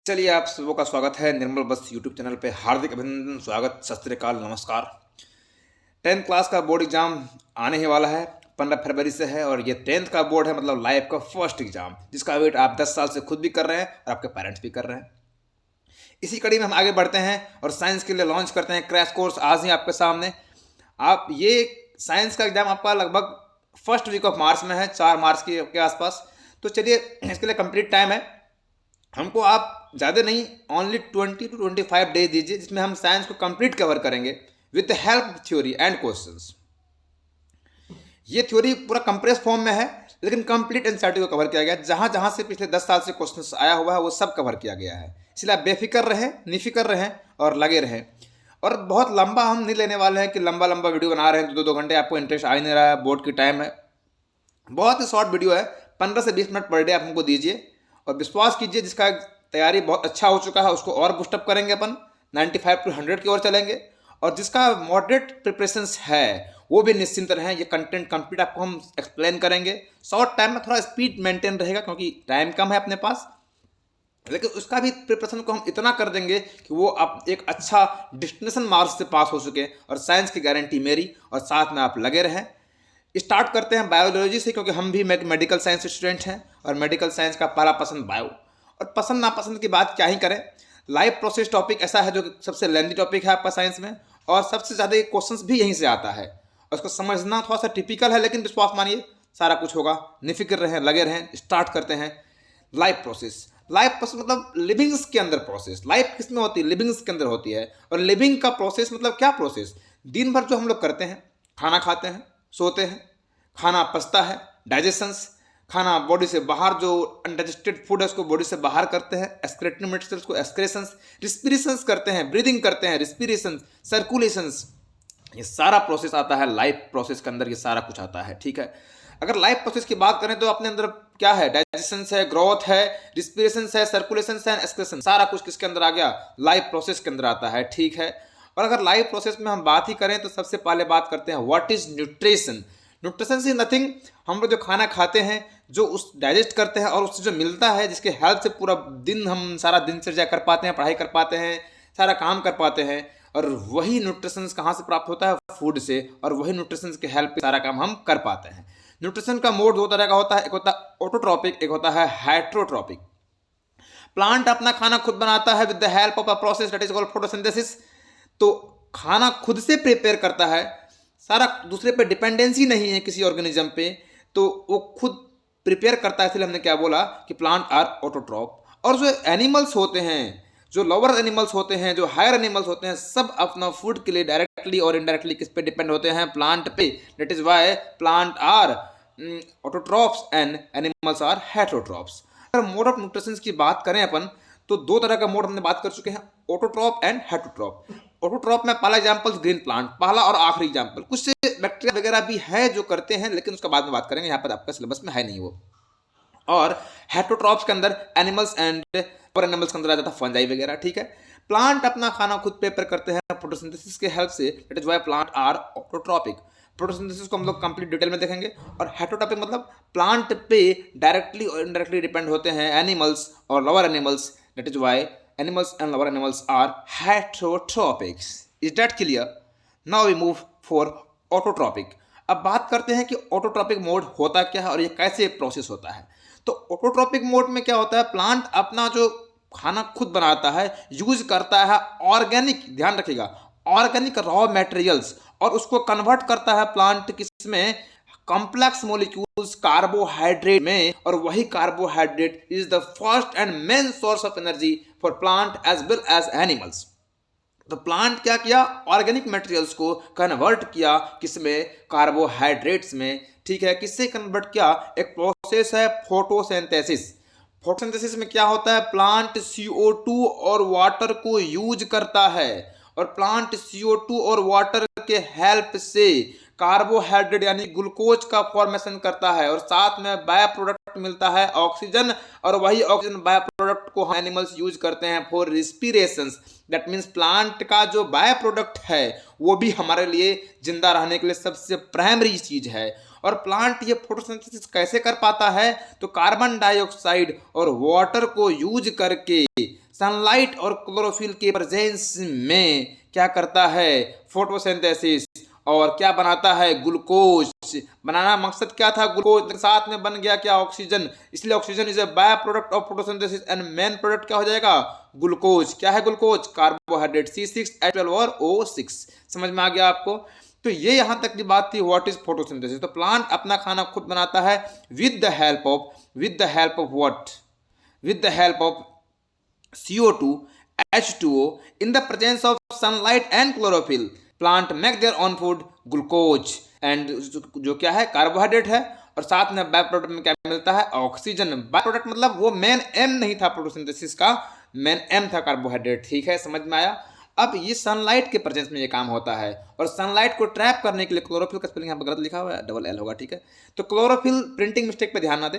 चलिए आप सबों का स्वागत है निर्मल बस यूट्यूब चैनल पे। हार्दिक अभिनंदन, स्वागत, सत श्री अकाल, नमस्कार। 10th क्लास का बोर्ड एग्जाम आने ही वाला है, 15 फरवरी से है। और ये 10th का बोर्ड है, मतलब लाइफ का फर्स्ट एग्जाम, जिसका वेट आप 10 साल से खुद भी कर रहे हैं और आपके पेरेंट्स भी कर रहे हैं। इसी कड़ी में हम आगे बढ़ते हैं और साइंस के लिए लॉन्च करते हैं क्रैश कोर्स आज ही आपके सामने। आप ये साइंस का एग्जाम आपका लगभग फर्स्ट वीक ऑफ मार्च में है, 4 मार्च के आसपास। तो चलिए, इसके लिए कंप्लीट टाइम है हमको। आप ज़्यादा नहीं, ओनली 20 to 25 डेज दीजिए, जिसमें हम साइंस को कंप्लीट कवर करेंगे with the help of theory and questions. ये थ्योरी पूरा कंप्रेस फॉर्म में है, लेकिन कंप्लीट एनसीईआरटी को कवर किया गया। जहाँ जहाँ से पिछले 10 साल से क्वेश्चंस आया हुआ है वो सब कवर किया गया है। इसलिए आप बेफिक्र रहें, निफिक्र रहें और लगे रहें। और बहुत लंबा हम नहीं लेने वाले हैं कि लंबा लंबा वीडियो बना रहे हैं, 2-2 घंटे आपको इंटरेस्ट आ ही नहीं रहा है, बोर्ड की टाइम है। बहुत ही शॉर्ट वीडियो है, 15 से 20 मिनट पर डे आप हमको दीजिए और विश्वास कीजिए, जिसका तैयारी बहुत अच्छा हो चुका है उसको और बूस्टअप करेंगे अपन, 95 to 100 की ओर चलेंगे। और जिसका मॉडरेट प्रिपरेशंस है वो भी निश्चिंत रहें, ये कंटेंट कंप्लीट आपको हम एक्सप्लेन करेंगे। शॉर्ट टाइम में थोड़ा स्पीड मेंटेन रहेगा क्योंकि टाइम कम है अपने पास, लेकिन उसका भी प्रिपरेशन को हम इतना कर देंगे कि वो आप एक अच्छा डिस्टिंक्शन मार्क्स से पास हो सके। और साइंस की गारंटी मेरी, और साथ में आप लगे रहें। स्टार्ट करते हैं बायोलॉजी से, क्योंकि हम भी मेडिकल साइंस स्टूडेंट हैं और मेडिकल साइंस का पहला पसंद बायो। और पसंद नापसंद की बात क्या ही करें, लाइफ प्रोसेस टॉपिक ऐसा है जो सबसे लेंथी टॉपिक है आपका साइंस में, और सबसे ज़्यादा क्वेश्चंस भी यहीं से आता है। और उसको समझना थोड़ा सा टिपिकल है, लेकिन विश्वास मानिए सारा कुछ होगा। निफिक्र रहें, लगे रहें। स्टार्ट करते हैं लाइफ प्रोसेस। लाइफ प्रोसेस मतलब लिविंग्स के अंदर प्रोसेस। लाइफ किस में होती है? लिविंग्स के अंदर होती है। और लिविंग का प्रोसेस मतलब क्या प्रोसेस? दिन भर जो हम लोग करते हैं, खाना खाते हैं, सोते हैं, खाना पचता है, डाइजेशंस, खाना बॉडी से बाहर जो अनडाइजेस्टेड फूड है उसको बॉडी से बाहर करते हैं, एक्सक्रेटरी मटेरियल्स को एक्सक्रेशंस, रिस्पिरेशंस करते हैं, ब्रीदिंग करते हैं, रिस्पिरेशंस, सर्कुलेशंस, ये सारा प्रोसेस आता है लाइफ प्रोसेस के अंदर। ये सारा कुछ आता है, ठीक है। अगर लाइफ प्रोसेस की बात करें तो अपने अंदर क्या है? डाइजेशन है, ग्रोथ है, रिस्पिरेशन है, सर्कुलेशन है, एक्सक्रेशन, सारा कुछ किसके अंदर आ गया? लाइफ प्रोसेस के अंदर आता है, ठीक है। और अगर लाइफ प्रोसेस में हम बात ही करें तो सबसे पहले बात करते हैं what is nutrition. Nutrition is nothing, हम लोग जो खाना खाते हैं, जो उस डाइजेस्ट करते हैं और उससे जो मिलता है, जिसके हेल्प से पूरा दिन हम सारा दिनचर्या कर पाते हैं, पढ़ाई कर पाते हैं, सारा काम कर पाते हैं। और वही न्यूट्रिशन कहाँ से प्राप्त होता है? फूड से। और वही न्यूट्रिशन के हेल्प से सारा काम हम कर पाते हैं। न्यूट्रिशन का मोड 2 तरह का होता है, एक होता है ऑटोट्रॉपिक, एक होता है हेट्रोट्रॉपिक। प्लांट अपना खाना खुद बनाता है with the help of a process that is called photosynthesis. तो खाना खुद से प्रिपेयर करता है, सारा दूसरे पे डिपेंडेंसी नहीं है किसी ऑर्गेनिज्म पे, तो वो खुद प्रिपेयर करता है। इसलिए हमने क्या बोला कि प्लांट आर ऑटोट्रॉप। और जो एनिमल्स होते हैं, जो लोअर एनिमल्स होते हैं, जो हायर एनिमल्स होते हैं, सब अपना फूड के लिए डायरेक्टली और इनडायरेक्टली किस पे डिपेंड होते हैं? प्लांट पे। That is why plant are autotrophs and animals are heterotrophs. अगर मोड ऑफ न्यूट्रिशन की बात करें अपन, तो 2 तरह का मोड हमने बात कर चुके हैं, ऑटोट्रॉप एंड हेटरोट्रॉप। ऑटोट्रॉप में पहला एग्जांपल ग्रीन प्लांट, पहला और आखिरी एग्जांपल। कुछ बैक्टीरिया वगैरह भी है जो करते हैं, लेकिन उसका बाद में बात करेंगे, यहाँ पर आपका सिलेबस में है नहीं वो। और हेटरोट्रॉप्स के अंदर एनिमल्स एंड एनिमल्स के अंदर आ जाता है फंजाई वगैरह, ठीक है। प्लांट अपना खाना खुद प्रिपेयर करते हैं फोटोसिंथेसिस के हेल्प से, that is why plant are autotrophic. Photosynthesis को हम लोग कंप्लीट डिटेल में देखेंगे। और हेटरोट्रॉपिक मतलब प्लांट पे डायरेक्टली और इनडायरेक्टली डिपेंड होते हैं एनिमल्स और lower animals, that is why animals and lower animals are heterotrophics. Is that clear? Now we move for autotrophic. अब बात करते हैं कि ऑटोट्रॉपिक मोड होता क्या है और ये कैसे प्रोसेस होता है। तो ऑटोट्रॉपिक मोड में क्या होता है? प्लांट अपना जो खाना खुद बनाता है, यूज करता है ऑर्गेनिक, ध्यान रखिएगा, ऑर्गेनिक रॉ मटेरियल्स, और उसको कन्वर्ट करता है प्लांट किसमें? कॉम्प्लेक्स मॉलिक्यूल्स, कार्बोहाइड्रेट में। और वही carbohydrate is the first and main source of energy for plant as well as animals. तो प्लांट क्या किया? ऑर्गेनिक मटेरियल्स को कन्वर्ट किया किसमें? कार्बोहाइड्रेट्स में, ठीक है। किससे कन्वर्ट किया? एक प्रोसेस है फोटोसिंथेसिस। फोटोसिंथेसिस में क्या होता है? प्लांट CO2 और वाटर को यूज करता है, और प्लांट CO2 और वाटर के हेल्प से कार्बोहाइड्रेट यानी ग्लूकोज का फॉर्मेशन करता है, और साथ में बाय प्रोडक्ट मिलता है ऑक्सीजन। और वही ऑक्सीजन बाय प्रोडक्ट को हम एनिमल्स यूज करते हैं फॉर रिस्पिरेशंस। दैट मीन्स प्लांट का जो बाय प्रोडक्ट है वो भी हमारे लिए जिंदा रहने के लिए सबसे प्राइमरी चीज है। और प्लांट ये फोटोसिंथेसिस कैसे कर पाता है? तो कार्बन डाइऑक्साइड और वाटर को यूज करके सनलाइट और क्लोरोफिल के प्रेजेंस में क्या करता है, फोटोसिंथेसिस, और क्या बनाता है, ग्लूकोज। बनाना मकसद क्या था, ग्लूकोज, साथ में बन गया क्या, ऑक्सीजन। इसलिए oxygen is a by product of photosynthesis and main product क्या हो जाएगा, ग्लूकोज। क्या है ग्लूकोज, कार्बोहाइड्रेट, C6H12 और O6। समझ में आ गया आपको। तो ये यहां तक की बात थी व्हाट इज फोटोसिंथेसिस। तो प्लांट अपना खाना खुद बनाता है with the help of what, with the help of CO2, H2O in the presence of sunlight and chlorophyll. Plant make their own food, glucose, and जो क्या है, कार्बोहाइड्रेट है, और साथ में बाय प्रोडक्ट में क्या मिलता है, ऑक्सीजन। बाय प्रोडक्ट मतलब वो मेन एम नहीं था फोटोसिंथेसिस का, मेन एम था कार्बोहाइड्रेट। ठीक है, समझ में आया। अब ये सनलाइट के प्रेजेंस में ये काम होता है, और सनलाइट को ट्रैप करने के लिए क्लोरोफिल का स्पेलिंग यहाँ पर गलत लिखा हुआ है, डबल एल होगा। ठीक है, तो क्लोरोफिल, प्रिंटिंग मिस्टेक पे ध्यान ना दे।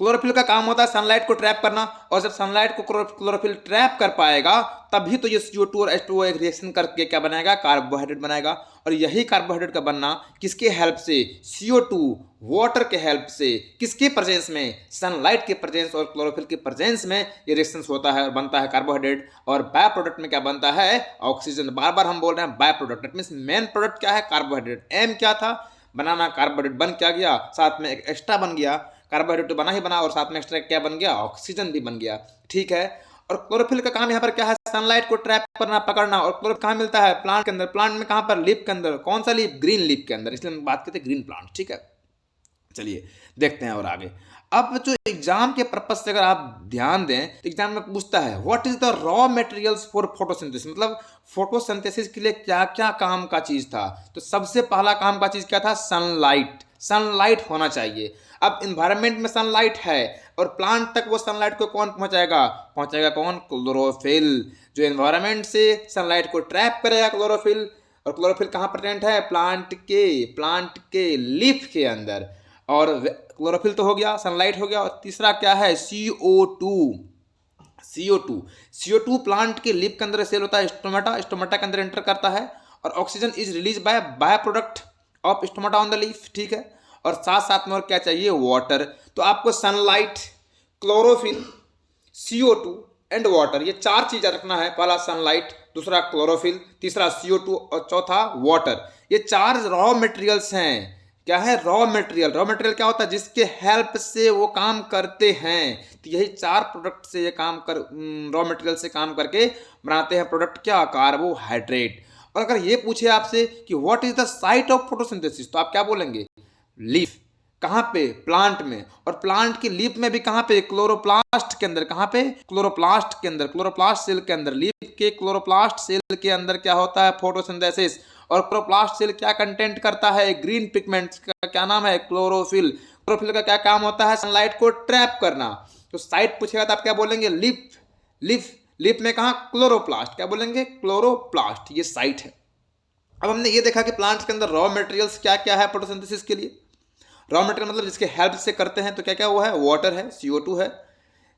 क्लोरोफिल का काम होता है सनलाइट को ट्रैप करना, और जब सनलाइट को क्लोरोफिल ट्रैप कर पाएगा तभी तो ये CO2 और H2O एक रिएक्शन करके क्या बनाएगा, कार्बोहाइड्रेट बनाएगा। और यही कार्बोहाइड्रेट का बनना किसके हेल्प से, CO2 वाटर के हेल्प से, किसके प्रेजेंस में, सनलाइट के प्रेजेंस और क्लोरोफिल के प्रेजेंस में ये रिएक्शन होता है और बनता है कार्बोहाइड्रेट। और बाय प्रोडक्ट में क्या बनता है, ऑक्सीजन। बार बार हम बोल रहे हैं by product, that means main product क्या है, कार्बोहाइड्रेट। एम क्या था, बनाना, कार्बोहाइड्रेट बन क्या गया, साथ में एक एक्स्ट्रा बन गया, कार्बोहाइड्रेट तो बना ही बना, और साथ में एक्स्ट्रा क्या बन गया, ऑक्सीजन भी बन गया। ठीक है, और क्लोरोफिल का काम यहाँ पर क्या है, सनलाइट को ट्रैप करना, पकड़ना। और क्लोरोफिल कहाँ मिलता है, प्लांट के अंदर। प्लांट में कहाँ पर, लीफ के अंदर। कौन सा लीफ, ग्रीन लीफ के अंदर, इसलिए हम बात करते हैं ग्रीन प्लांट। ठीक है, चलिए देखते हैं और आगे। अब जो एग्जाम के पर्पज से अगर आप ध्यान दें तो एग्जाम में पूछता है what is the raw materials for photosynthesis, मतलब फोटोसिंथेसिस के लिए क्या क्या काम का चीज था। तो सबसे पहला काम का चीज क्या था, सनलाइट। सनलाइट होना चाहिए। अब इन्वायरमेंट में सनलाइट है, और प्लांट तक वो सनलाइट को कौन पहुंचाएगा, कौन, क्लोरोफिल। जो इन्वायरमेंट से सनलाइट को ट्रैप करेगा, क्लोरोफिल। और क्लोरोफिल कहाँ प्रेजेंट है, प्लांट के लीफ के अंदर। और क्लोरोफिल तो हो गया, सनलाइट हो गया, और तीसरा क्या है, CO2 प्लांट के लीफ के अंदर सेल होता है, स्टोमेटा के अंदर एंटर करता है, और oxygen is release by product of stomata on the leaf. ठीक है, और साथ साथ में और क्या चाहिए, वाटर। तो आपको sunlight, chlorophyll, CO2 and water, ये चार चीजें रखना है। पहला सनलाइट, दूसरा क्लोरोफिल, तीसरा CO2 और चौथा वाटर। ये चार रॉ मटेरियल्स हैं। क्या है, रॉ मटेरियल। रॉ मटेरियल क्या होता है, जिसके हेल्प से वो काम करते हैं। तो यही चार प्रोडक्ट से ये काम कर, रॉ मटेरियल से काम करके बनाते हैं प्रोडक्ट क्या, कार्बोहाइड्रेट। और अगर ये पूछे आपसे कि what is the site of photosynthesis, तो आप क्या बोलेंगे, लीफ। कहाँ पे, प्लांट में। और प्लांट की लीफ में भी कहाँ पे, क्लोरोप्लास्ट के अंदर। कहाँ पे, क्लोरोप्लास्ट के अंदर, क्लोरोप्लास्ट सेल के अंदर। लीफ के क्लोरोप्लास्ट सेल के अंदर क्या होता है, फोटोसिंथेसिस। और क्लोरोप्लास्ट सेल क्या कंटेंट करता है, ग्रीन पिगमेंट का क्या नाम है, क्लोरोफिल। क्लोरोफिल का क्या काम होता है, सनलाइट को ट्रैप करना। तो साइट पूछेगा तो आप क्या बोलेंगे, लीफ में कहा, क्लोरोप्लास्ट। क्या बोलेंगे, क्लोरोप्लास्ट, ये साइट है। अब हमने ये देखा कि प्लांट्स के अंदर रॉ मटेरियल्स क्या क्या है फोटोसिंथेसिस के लिए। रॉ मटेरियल मतलब जिसके हेल्प से करते हैं, तो क्या क्या वो है, वाटर है, CO2 है,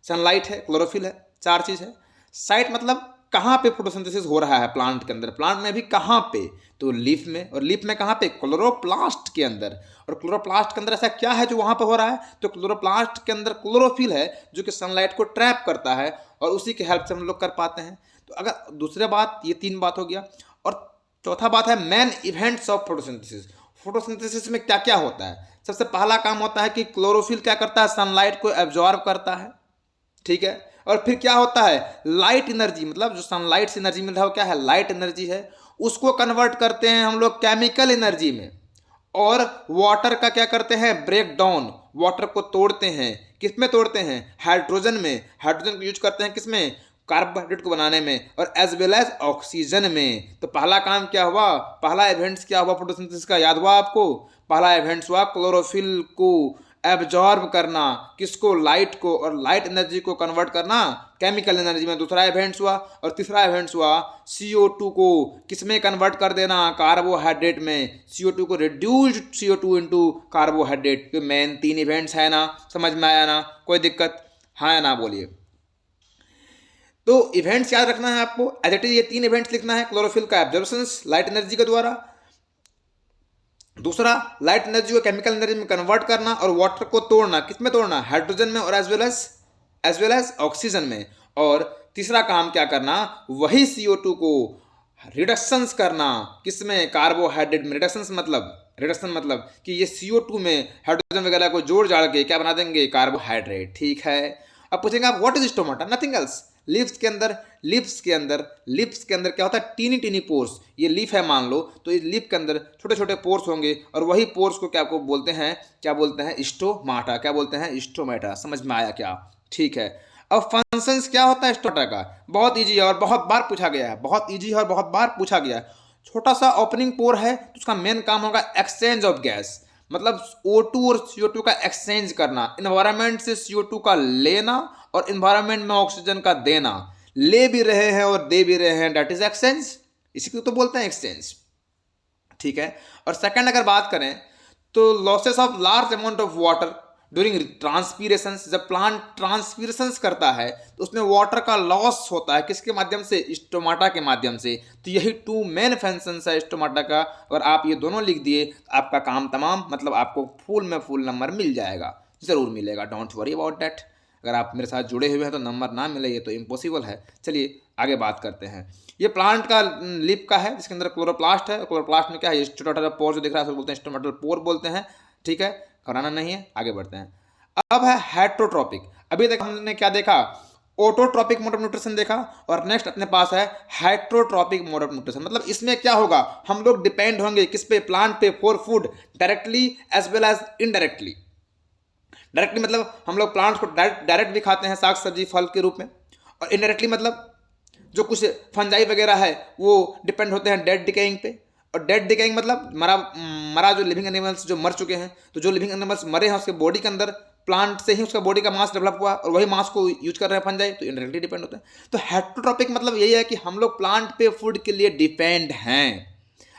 सनलाइट है, क्लोरोफिल है, चार चीज है। साइट मतलब कहाँ पे फोटोसिंथेसिस हो रहा है प्लांट के अंदर। प्लांट में भी कहाँ पे, तो लीफ में। और लीफ में कहाँ पे, क्लोरोप्लास्ट के अंदर। और क्लोरोप्लास्ट के अंदर ऐसा क्या है जो वहाँ पे हो रहा है, तो क्लोरोप्लास्ट के अंदर क्लोरोफिल है जो कि सनलाइट को ट्रैप करता है, और उसी के हेल्प से हम लोग कर पाते हैं। तो अगर दूसरे बात, ये तीन बात हो गया। और चौथा बात है main events of photosynthesis. Photosynthesis में क्या क्या होता है। सबसे पहला काम होता है कि क्लोरोफिल क्या करता है, सनलाइट को एब्जॉर्ब करता है। ठीक है, और फिर क्या होता है, लाइट एनर्जी, मतलब जो सनलाइट से एनर्जी मिल रहा है वो क्या है, लाइट एनर्जी है, उसको कन्वर्ट करते हैं हम लोग केमिकल एनर्जी में। और वाटर का क्या करते हैं, ब्रेक डाउन, वाटर को तोड़ते हैं। किस में तोड़ते हैं, हाइड्रोजन में। हाइड्रोजन को यूज करते हैं किस में, कार्बोहाइड्रेट को बनाने में, और एज वेल एज ऑक्सीजन में। तो पहला काम क्या हुआ, पहला इवेंट्स क्या हुआ फोटोसिंथेसिस का, याद हुआ आपको। पहला इवेंट्स हुआ क्लोरोफिल को एब्जॉर्ब करना, किसको, लाइट को, और लाइट एनर्जी को कन्वर्ट करना केमिकल एनर्जी में। दूसरा इवेंट्स हुआ। और तीसरा इवेंट्स हुआ CO2 को किस में कन्वर्ट कर देना, कार्बोहाइड्रेट में। CO2 को रिड्यूस्ड CO2 इनटू कार्बोहाइड्रेट। तो मेन तीन इवेंट्स है ना, समझ में आया ना, कोई दिक्कत, हाँ या ना बोलिए। तो इवेंट्स याद रखना है आपको, एज इट इज ये तीन इवेंट्स लिखना है। क्लोरोफिल का एब्जॉर्प्शन लाइट एनर्जी के द्वारा, दूसरा लाइट एनर्जी को केमिकल एनर्जी में कन्वर्ट करना, और वाटर को तोड़ना, किस में तोड़ना, हाइड्रोजन में, और एज वेल एज ऑक्सीजन में। और तीसरा काम क्या करना, वही CO2 को रिडक्शंस करना, किसमें, कार्बोहाइड्रेट में। रिडक्शन मतलब कि ये CO2 में हाइड्रोजन वगैरह को जोड़ जाड़ के क्या बना देंगे, कार्बोहाइड्रेट। ठीक है, अब पूछेंगे आप what is stomata, nothing else. Lips के अंदर क्या होता है, टीनी टीनी पोर्स। ये लीफ है मान लो, तो इस लीफ के अंदर छोटे छोटे पोर्स होंगे और वही पोर्स को क्या बोलते हैं स्टोमाटा। क्या बोलते हैं, स्टोमाटा। समझ में आया क्या? ठीक है। अब फंक्शंस क्या होता है स्टोमाटा का, बहुत ईजी है और बहुत बार पूछा गया है। छोटा सा ओपनिंग पोर है तो उसका मेन काम होगा एक्सचेंज ऑफ गैस, मतलब O2 और CO2 का एक्सचेंज करना, इन्वायरमेंट से CO2 का लेना और इन्वायरमेंट में ऑक्सीजन का देना। ले भी रहे हैं और दे भी रहे हैं, दैट इज एक्सचेंज। इसी को तो बोलते हैं एक्सचेंज। ठीक है। और सेकंड अगर बात करें तो losses of large amount of water during transpiration. जब प्लांट ट्रांसपीरेशन करता है तो उसमें वाटर का लॉस होता है, किसके माध्यम से, स्टोमाटा के माध्यम से। तो यही टू मेन फंक्शंस है स्टोमाटा का। अगर आप ये दोनों लिख दिए तो आपका काम तमाम, मतलब आपको फुल नंबर मिल जाएगा, जरूर मिलेगा, डोंट वरी अबाउट दैट। अगर आप मेरे साथ जुड़े हुए हैं तो नंबर ना मिले ये तो इम्पॉसिबल है। चलिए आगे बात करते हैं। ये प्लांट का लिप का है जिसके अंदर क्लोरोप्लास्ट है। क्लोरोप्लास्ट में क्या है, छोटा पोर जो दिख रहा है उसको बोलते हैं स्टोमेटल पोर बोलते हैं। ठीक है, कराना नहीं है, आगे बढ़ते हैं। अब है हेट्रोट्रॉपिक। अभी तक हमने क्या देखा, ऑटोट्रॉपिक मोड ऑफ न्यूट्रिशन देखा, और नेक्स्ट अपने पास है हेट्रोट्रॉपिक मोड ऑफ न्यूट्रिशन। मतलब इसमें क्या होगा, हम लोग डिपेंड होंगे किस पे, प्लांट पे, for food, directly as well as indirectly. Directly मतलब हम लोग प्लांट्स को डायरेक्ट भी खाते हैं, साग सब्जी फल के रूप में, और इनडायरेक्टली मतलब जो कुछ फंजाई वगैरह है वो डिपेंड होते हैं डेड डिकेइंग पे। और डेड डिकेइंग मतलब मरा जो लिविंग एनिमल्स जो मर चुके हैं, तो जो लिविंग एनिमल्स मरे हैं उसके बॉडी के अंदर प्लांट से ही उसका बॉडी का मास डेवलप हुआ और वही मास को यूज कर रहे हैं फंजाई, तो इनडायरेक्टली डिपेंड होता है। तो हेट्रोट्रॉपिक मतलब यही है कि हम लोग प्लांट पे फूड के लिए डिपेंड हैं।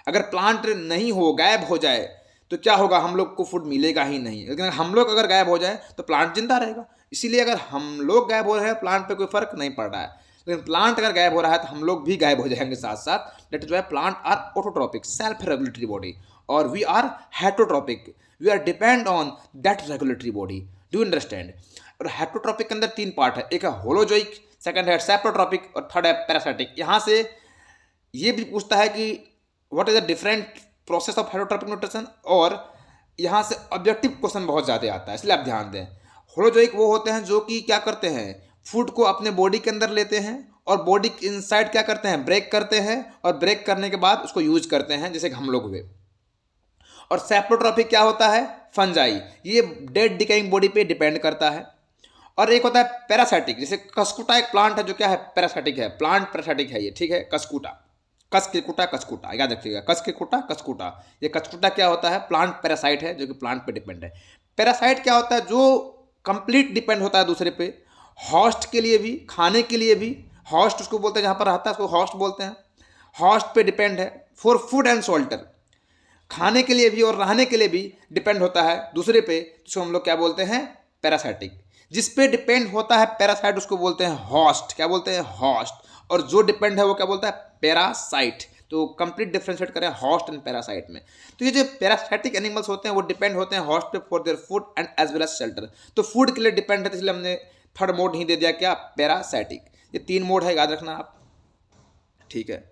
अगर प्लांट नहीं हो, गायब हो जाए तो क्या होगा, हम लोग को फूड मिलेगा ही नहीं। लेकिन हम लोग अगर गायब हो जाए तो प्लांट जिंदा रहेगा। इसीलिए अगर हम लोग गायब हो रहे हैं प्लांट पे कोई फर्क नहीं पड़ रहा है, लेकिन प्लांट अगर गायब हो रहा है तो हम लोग भी गायब हो जाएंगे साथ साथ। That is why plant are autotrophic, self regulatory body, और we are heterotrophic, we are depend on that regulatory body. Do understand? और हेट्रोट्रॉपिक के अंदर तीन पार्ट है, एक है होलोजोइक, सेकंड है सेप्रोट्रॉपिक और थर्ड है पैरासाइटिक। यहाँ से ये भी पूछता है कि what is the different process of heterotrophic nutrition, और यहाँ से ऑब्जेक्टिव क्वेश्चन बहुत ज़्यादा आता है, इसलिए आप ध्यान दें। होलोजोइक वो होते हैं जो कि क्या करते हैं, फूड को अपने बॉडी के अंदर लेते हैं और बॉडी के इनसाइड क्या करते हैं, ब्रेक करते हैं, और ब्रेक करने के बाद उसको यूज करते हैं, जैसे हम लोग हुए। और सेप्रोट्रॉपिक क्या होता है, फंजाई, ये डेड डिकेइंग बॉडी पे डिपेंड करता है। और एक होता है पैरासाइटिक, जैसे कसकुटा एक प्लांट है जो क्या है, पैरासाइटिक है, प्लांट पैरासाइटिक है ये। ठीक है, कसकुटा याद रखिएगा, कसकुटा। ये कसकुटा क्या होता है, प्लांट पैरासाइट है जो कि प्लांट पे डिपेंड है। पैरासाइट क्या होता है, जो कंप्लीट डिपेंड होता है दूसरे पे, हॉस्ट के लिए भी, खाने के लिए भी। हॉस्ट उसको बोलते हैं जहाँ पर रहता है उसको हॉस्ट बोलते हैं, हॉस्ट पे डिपेंड है। फॉर फूड एंड शोल्टर, खाने के लिए भी और रहने के लिए भी डिपेंड होता है दूसरे पे, जिसको हम लोग क्या बोलते हैं, पैरासाइटिक। जिस पे डिपेंड होता है पैरासाइट उसको बोलते हैं हॉस्ट, क्या बोलते हैं, हॉस्ट। और जो डिपेंड है वो क्या बोलता है, पैरासाइट। तो कंप्लीट डिफरेंशिएट करें हॉस्ट एंड पैरासाइट में। तो ये जो पैरासाइटिक एनिमल्स होते हैं वो डिपेंड होते हैं हॉस्ट पे for their food and as well as shelter. तो फूड के लिए डिपेंड है, इसलिए हमने थर्ड मोड ही दे दिया, क्या, पैरासाइटिक। ये तीन मोड है, याद रखना आप। ठीक है,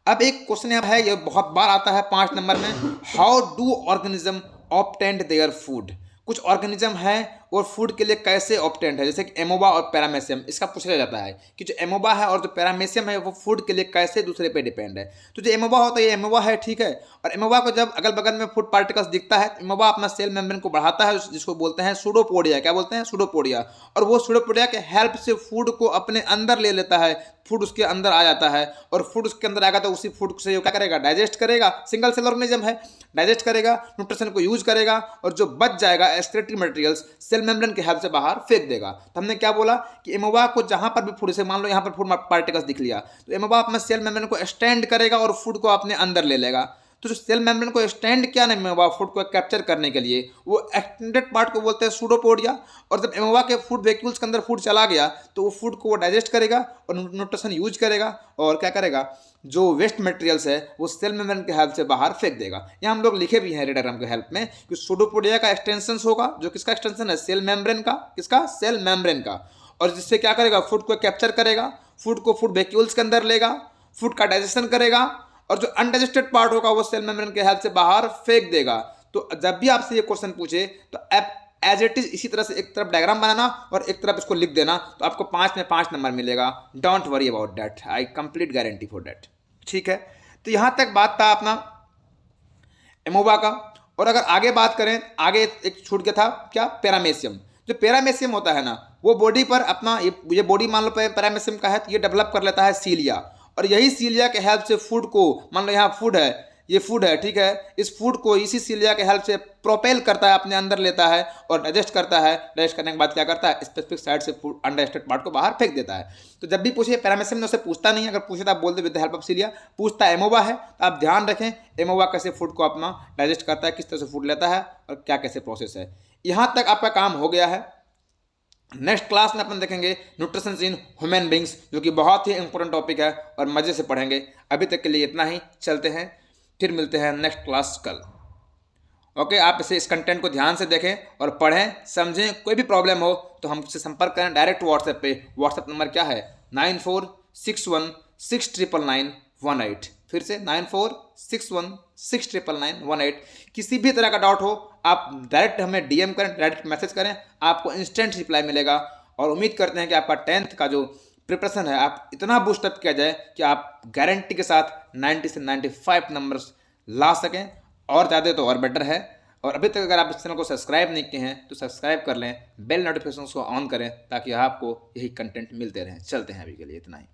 अब एक क्वेश्चन यहाँ है, ये बहुत बार आता है 5 नंबर में, how do organism obtained their food. कुछ ऑर्गेनिज्म है और फूड के लिए कैसे ऑब्टेंड है, जैसे कि एमोबा और पैरामेशियम, इसका पूछा जाता है कि जो एमोबा है और जो पैरामेशियम है वो फूड के लिए कैसे दूसरे पे डिपेंड है। तो जो एमोबा होता है ये एमोबा है, ठीक है। और एमोबा को जब अगल बगल में फूड पार्टिकल्स दिखता है, एमोबा अपना सेल मेम्ब्रेन को बढ़ाता है, जिसको बोलते हैं सूडोपोडिया। क्या बोलते हैं, सूडोपोडिया। और वो सूडोपोडिया के हेल्प से फूड को अपने अंदर ले लेता है, फूड उसके अंदर आ जाता है, और फूड उसके अंदर आएगा तो उसी फूड से क्या करेगा, डाइजेस्ट करेगा। सिंगल सेल ऑर्गेनिज्म है, डाइजेस्ट करेगा, न्यूट्रिशन को यूज करेगा, और जो बच जाएगा एक्सक्रीटरी मटेरियल्स सेल मेम्ब्रेन के हेल्प से बाहर फेंक देगा। तो हमने क्या बोला कि एमोबा को जहां पर भी फूड, से मान लो यहाँ पर फूड पार्टिकल्स दिख लिया, तो एमोबा अपना सेल मेम्ब्रेन को एक्सटेंड करेगा और फूड को अपने अंदर ले लेगा। तो जो सेल मेम्ब्रेन को एक्सटेंड किया ना एमोबा फूड को कैप्चर करने के लिए, वो एक्सटेंडेड पार्ट को बोलते हैं सूडोपोडिया। और जब एमोबा के फूड वैक्यूल्स के अंदर फूड चला गया तो वो फूड को वो डाइजेस्ट करेगा और न्यूट्रिशन यूज करेगा, और क्या करेगा, जो वेस्ट मटेरियल्स है वो सेल मेम्ब्रेन के हेल्प से बाहर फेंक देगा। यहाँ हम लोग लिखे भी हैं रेडाग्राम के हेल्प में कि सूडोपोडिया का एक्सटेंशन होगा, जो किसका एक्सटेंशन है, सेल मेम्ब्रेन का, किसका, सेल मेम्ब्रेन का। और जिससे क्या करेगा, फूड को कैप्चर करेगा, फूड को फूड वैक्यूल्स के अंदर लेगा, फूड का डाइजेशन करेगा और जो अनडाइजेस्टेड पार्ट होगा वो सेल मेम्ब्रेन के हेल्प से बाहर फेंक देगा। तो जब भी आपसे ये क्वेश्चन पूछे तो आप एज इट इज इसी तरह से एक तरफ डायग्राम बनाना और एक तरफ इसको लिख देना, तो आपको 5 में 5 नंबर मिलेगा। Don't worry about that, I complete guarantee for that. ठीक है, तो यहां तक बात था अपना एमोबा का। और अगर आगे बात करें, आगे एक छूट गया था क्या, पैरामेशियम। जो पैरामेशियम होता है ना, वो बॉडी पर अपना ये बॉडी मान लो पैरामेशियम का है, तो ये डेवलप कर लेता है सीलिया, और यही सीलिया के हेल्प से फूड को, मान लो यहाँ फूड है, ये फूड है, ठीक है, इस फूड को इसी सीलिया के हेल्प से प्रोपेल करता है, अपने अंदर लेता है और डाइजेस्ट करता है। डाइजेस्ट करने के बाद क्या करता है, स्पेसिफिक साइड से फूड अनडाइजेस्टेड पार्ट को बाहर फेंक देता है। तो जब भी पूछे पैरामेशियम ने, उसे पूछता नहीं है, अगर पूछे तो आप बोल दे with the help of cilia. पूछता एमोबा है तो आप ध्यान रखें एमोबा कैसे फूड को अपना डाइजेस्ट करता है, किस तरह से फूड लेता है और क्या कैसे प्रोसेस है। यहाँ तक आपका काम हो गया है। नेक्स्ट क्लास में अपन देखेंगे न्यूट्रिशन इन ह्यूमन बींग्स, जो कि बहुत ही इंपॉर्टेंट टॉपिक है और मजे से पढ़ेंगे। अभी तक के लिए इतना ही, चलते हैं, फिर मिलते हैं नेक्स्ट क्लास कल। ओके, आप इस कंटेंट को ध्यान से देखें और पढ़ें, समझें। कोई भी प्रॉब्लम हो तो हमसे संपर्क करें डायरेक्ट व्हाट्सएप पे। व्हाट्सएप नंबर क्या है, 9461699918। फिर से 9461699918। किसी भी तरह का डाउट हो आप डायरेक्ट हमें डीएम करें, डायरेक्ट मैसेज करें, आपको इंस्टेंट रिप्लाई मिलेगा। और उम्मीद करते हैं कि आपका 10th का जो प्रिपरेशन है आप इतना बूस्टअप किया जाए कि आप गारंटी के साथ 90 से 95 नंबर्स ला सकें, और ज़्यादा तो और बेटर है। और अभी तक अगर आप इस चैनल को सब्सक्राइब नहीं किए हैं तो सब्सक्राइब कर लें, बेल नोटिफिकेशन को ऑन करें ताकि आपको यही कंटेंट मिलते रहें। चलते हैं, अभी के लिए इतना ही।